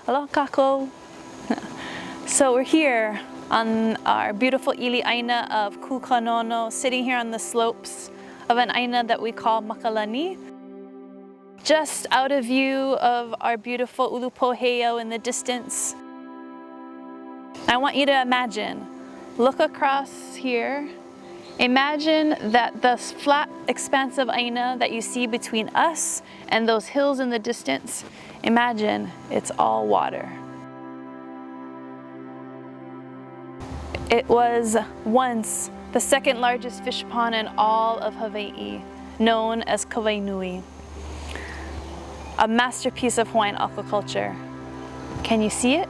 Aloha kako. So we're here on our beautiful ili aina of Kūkanono, sitting here on the slopes of an aina that we call Makalani. Just out of view of our beautiful ulupoheo in the distance. I want you to imagine, look across here. Imagine that the flat expanse of aina that you see between us and those hills in the distance, imagine it's all water. It was once the second largest fish pond in all of Hawaii, known as Kawainui, a masterpiece of Hawaiian aquaculture. Can you see it?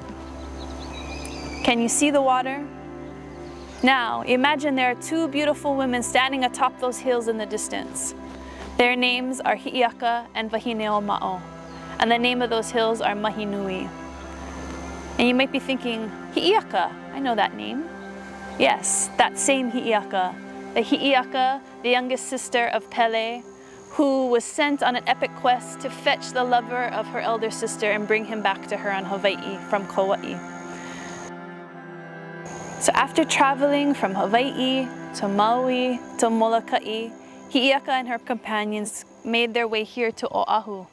Can you see the water? Now, imagine there are two beautiful women standing atop those hills in the distance. Their names are Hiiaka and wahine o ma'o, and the name of those hills are Mahinui. And you might be thinking, Hiiaka, I know that name. Yes, that same Hiiaka. The Hiiaka, the youngest sister of Pele, who was sent on an epic quest to fetch the lover of her elder sister and bring him back to her on Hawaii from Kauai. So after traveling from Hawaii to Maui to Molokai, Hiiaka and her companions made their way here to Oahu.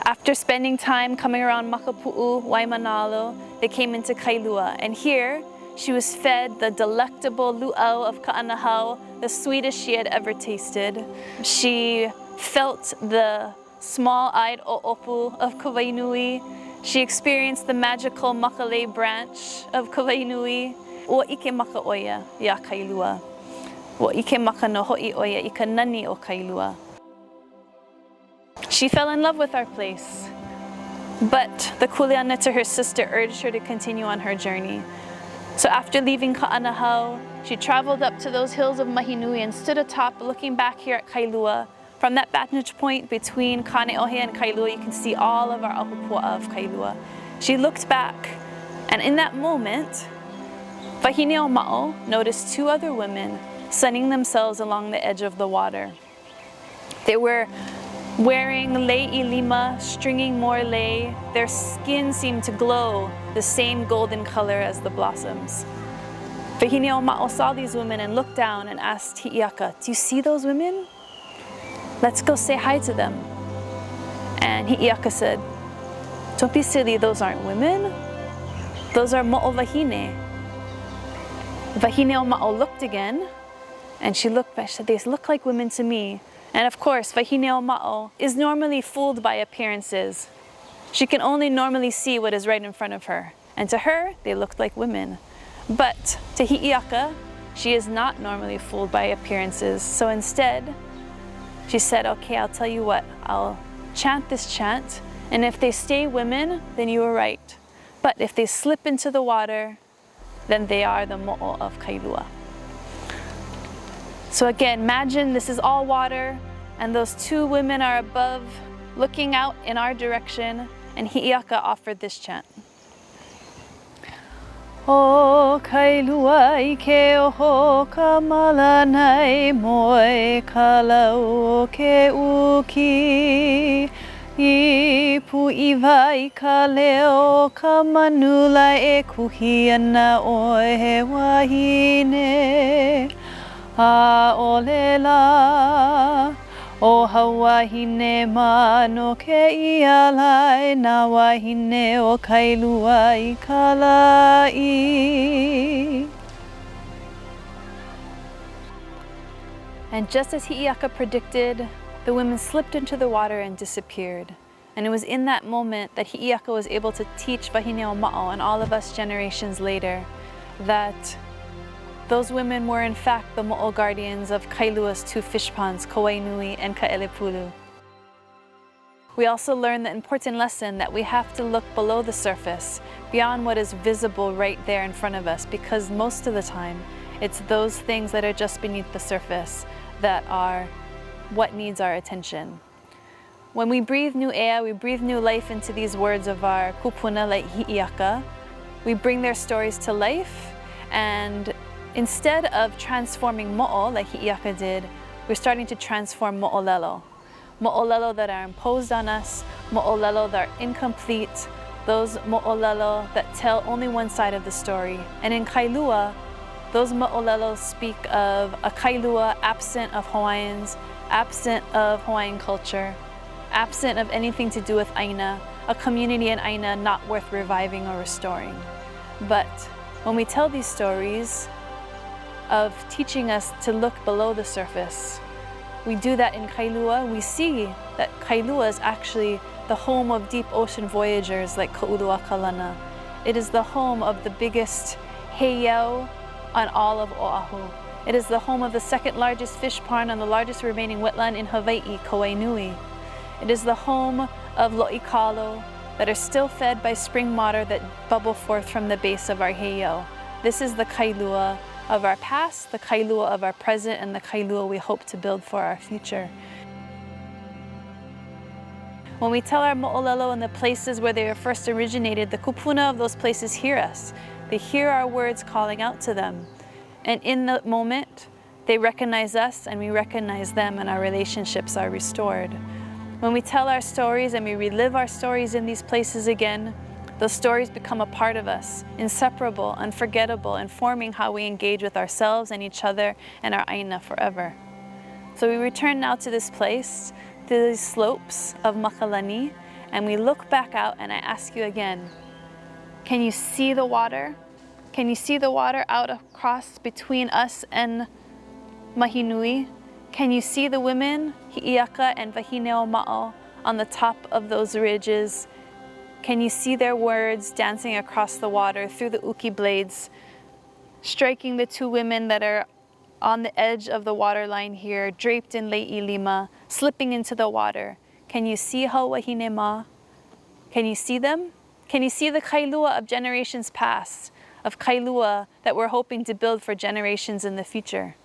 After spending time coming around Makapu'u, Waimanalo, they came into Kailua, and here she was fed the delectable luau of ka'anahau, the sweetest she had ever tasted. She felt the small-eyed o'opu of Kawainui. She experienced the magical makale branch of Kawainui. Ua ike maka oia ia Kailua. Ua ike maka no ho'i oia i ka nani o Kailua. She fell in love with our place, but the kuleana to her sister urged her to continue on her journey. So after leaving Ka'anahau, she traveled up to those hills of Mahinui and stood atop, looking back here at Kailua. From that vantage point between Kane'ohe and Kailua, you can see all of our ahupua'a of Kailua. She looked back, and in that moment, wahine o ma'o noticed two other women sunning themselves along the edge of the water. They were wearing lei lima, stringing more lei. Their skin seemed to glow the same golden color as the blossoms. Wahine o ma'o saw these women and looked down and asked Hiiaka, "Do you see those women? Let's go say hi to them." And Hiiaka said, "Don't be silly, those aren't women. Those are mo'o wahine." Wahine o ma'o looked again, and she looked back, she said, "They look like women to me." And of course, wahine o ma'o is normally fooled by appearances. She can only normally see what is right in front of her. And to her, they looked like women. But to Hiiaka, she is not normally fooled by appearances. So instead, she said, "Okay, I'll tell you what, I'll chant this chant, and if they stay women, then you were right. But if they slip into the water, then they are the mo'o of Kailua." So again, imagine this is all water, and those two women are above, looking out in our direction, and Hiiaka offered this chant. O Kailua I ke oho ka malanai moe ka lau ke uki. I pu'iwa I ka leo ka manula e kuhi ana o he wahine. A olela o hawahine ma no ke ialai na wahine o Kailua I kalai. And just as Hiiaka predicted, the women slipped into the water and disappeared. And it was in that moment that Hiiaka was able to teach wahine o ma'o and all of us generations later that those women were in fact the mo'o guardians of Kailua's two fish ponds, Kawainui and Ka'elepulu. We also learned the important lesson that we have to look below the surface, beyond what is visible right there in front of us, because most of the time, it's those things that are just beneath the surface that are what needs our attention. When we breathe new air, we breathe new life into these words of our kupuna like Hiiaka. We bring their stories to life, and instead of transforming mo'o like Hiiaka did, we're starting to transform mo'olelo. Mo'olelo that are imposed on us, mo'olelo that are incomplete, those moʻolelo that tell only one side of the story. And in Kailua, those moʻolelo speak of a Kailua absent of Hawaiians, absent of Hawaiian culture, absent of anything to do with aina, a community in aina not worth reviving or restoring. But when we tell these stories of teaching us to look below the surface, we do that in Kailua. We see that Kailua is actually the home of deep ocean voyagers like Kauluakalana. It is the home of the biggest heiau on all of Oahu. It is the home of the second largest fish pond on the largest remaining wetland in Hawaii, Kauai Nui. It is the home of lo'ikalo that are still fed by spring water that bubble forth from the base of our heiau. This is the Kailua of our past, the Kailua of our present, and the Kailua we hope to build for our future. When we tell our mo'olelo in the places where they were first originated, the kupuna of those places hear us. They hear our words calling out to them. And in the moment, they recognize us and we recognize them, and our relationships are restored. When we tell our stories and we relive our stories in these places again, those stories become a part of us, inseparable, unforgettable, informing how we engage with ourselves and each other and our aina forever. So we return now to this place, to these slopes of Makalani, and we look back out, and I ask you again, can you see the water? Can you see the water out across between us and Mahinui? Can you see the women, Hiiaka and wahine o ma'o, on the top of those ridges? Can you see their words dancing across the water through the uki blades, striking the two women that are on the edge of the water line here, draped in le'i lima, slipping into the water? Can you see how wahine ma? Can you see them? Can you see the Kailua of generations past, of Kailua that we're hoping to build for generations in the future?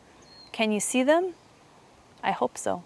Can you see them? I hope so.